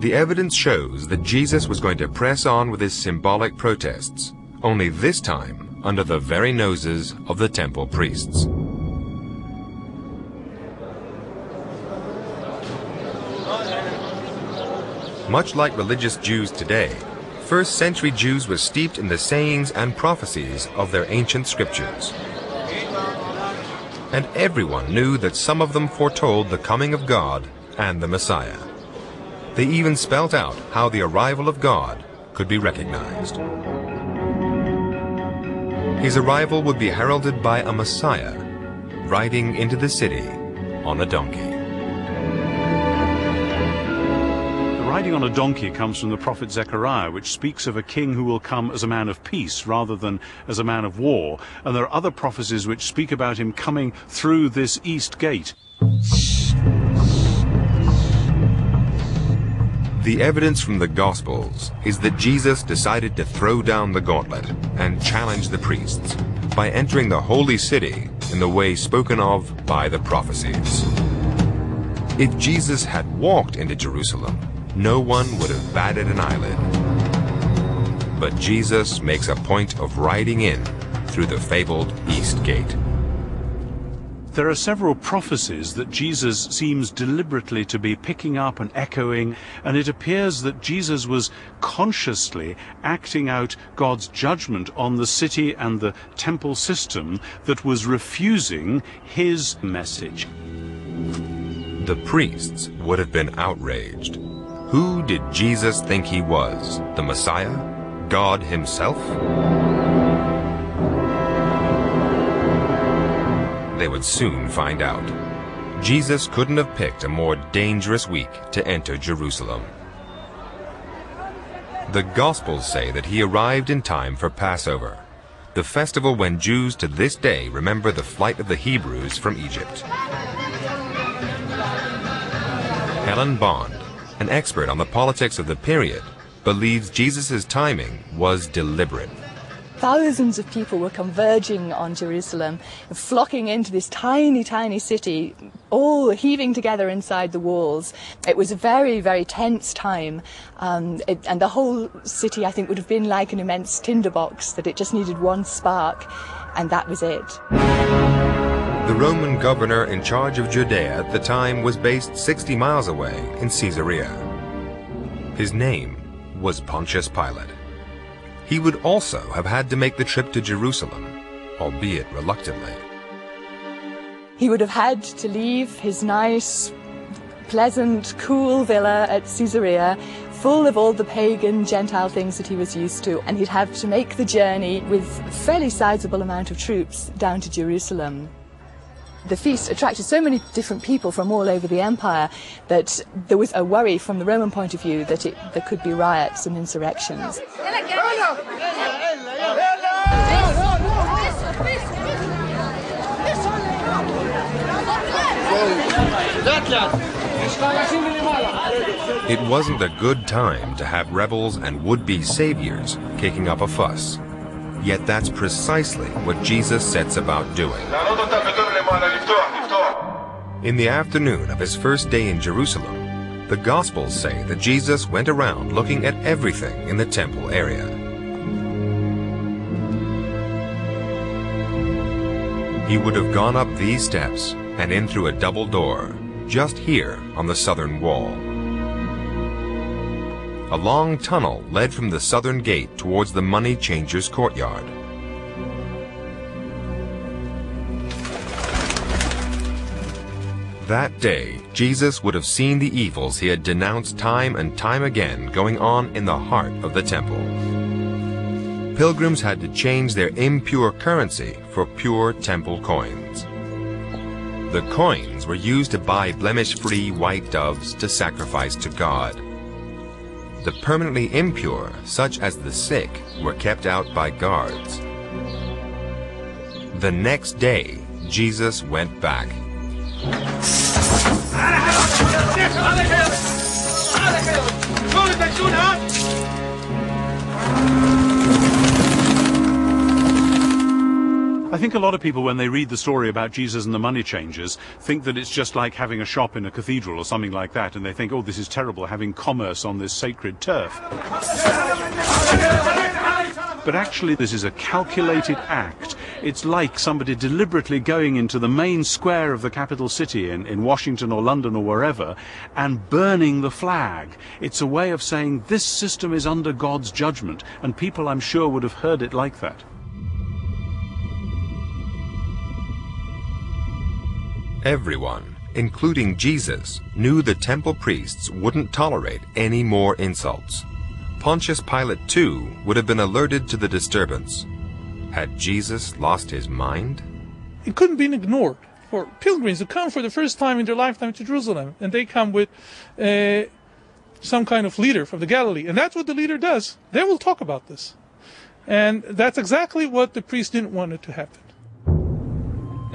The evidence shows that Jesus was going to press on with his symbolic protests, only this time under the very noses of the temple priests. Much like religious Jews today, first-century Jews were steeped in the sayings and prophecies of their ancient scriptures. And everyone knew that some of them foretold the coming of God and the Messiah. They even spelt out how the arrival of God could be recognized. His arrival would be heralded by a Messiah riding into the city on a donkey. Riding on a donkey comes from the prophet Zechariah, which speaks of a king who will come as a man of peace rather than as a man of war. And there are other prophecies which speak about him coming through this east gate. The evidence from the Gospels is that Jesus decided to throw down the gauntlet and challenge the priests by entering the holy city in the way spoken of by the prophecies. If Jesus had walked into Jerusalem, no one would have batted an eyelid. But Jesus makes a point of riding in through the fabled East Gate. There are several prophecies that Jesus seems deliberately to be picking up and echoing, and it appears that Jesus was consciously acting out God's judgment on the city and the temple system that was refusing his message. The priests would have been outraged. Who did Jesus think he was? The Messiah? God himself? They would soon find out. Jesus couldn't have picked a more dangerous week to enter Jerusalem. The Gospels say that he arrived in time for Passover, the festival when Jews to this day remember the flight of the Hebrews from Egypt. Helen Bond, an expert on the politics of the period, believes Jesus' timing was deliberate. Thousands of people were converging on Jerusalem, flocking into this tiny, tiny city, all heaving together inside the walls. It was a very, very tense time, and the whole city, I think, would have been like an immense tinderbox, that it just needed one spark, and that was it. The Roman governor in charge of Judea at the time was based 60 miles away in Caesarea. His name was Pontius Pilate. He would also have had to make the trip to Jerusalem, albeit reluctantly. He would have had to leave his nice, pleasant, cool villa at Caesarea, full of all the pagan, Gentile things that he was used to, and he'd have to make the journey with a fairly sizable amount of troops down to Jerusalem. The feast attracted so many different people from all over the empire that there was a worry from the Roman point of view that there could be riots and insurrections. It wasn't a good time to have rebels and would-be saviors kicking up a fuss. Yet that's precisely what Jesus sets about doing. In the afternoon of his first day in Jerusalem, the Gospels say that Jesus went around looking at everything in the temple area. He would have gone up these steps and in through a double door, just here on the southern wall. A long tunnel led from the southern gate towards the money changers' courtyard. That day, Jesus would have seen the evils he had denounced time and time again going on in the heart of the temple. Pilgrims had to change their impure currency for pure temple coins. The coins were used to buy blemish-free white doves to sacrifice to God. The permanently impure, such as the sick, were kept out by guards. The next day, Jesus went back. I think a lot of people, when they read the story about Jesus and the money changers, think that it's just like having a shop in a cathedral or something like that, and they think, oh, this is terrible, having commerce on this sacred turf. But actually, this is a calculated act. It's like somebody deliberately going into the main square of the capital city in Washington or London or wherever and burning the flag. It's a way of saying this system is under God's judgment, and people, I'm sure, would have heard it like that. Everyone, including Jesus, knew the temple priests wouldn't tolerate any more insults. Pontius Pilate, too, would have been alerted to the disturbance. Had Jesus lost his mind? It couldn't be ignored. For pilgrims who come for the first time in their lifetime to Jerusalem, and they come with some kind of leader from the Galilee, and that's what the leader does. They will talk about this. And that's exactly what the priest didn't want it to happen.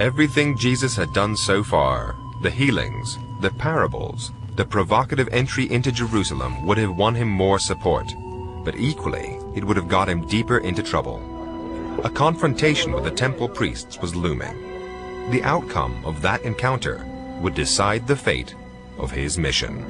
Everything Jesus had done so far, the healings, the parables, the provocative entry into Jerusalem would have won him more support, but equally it would have got him deeper into trouble. A confrontation with the temple priests was looming. The outcome of that encounter would decide the fate of his mission.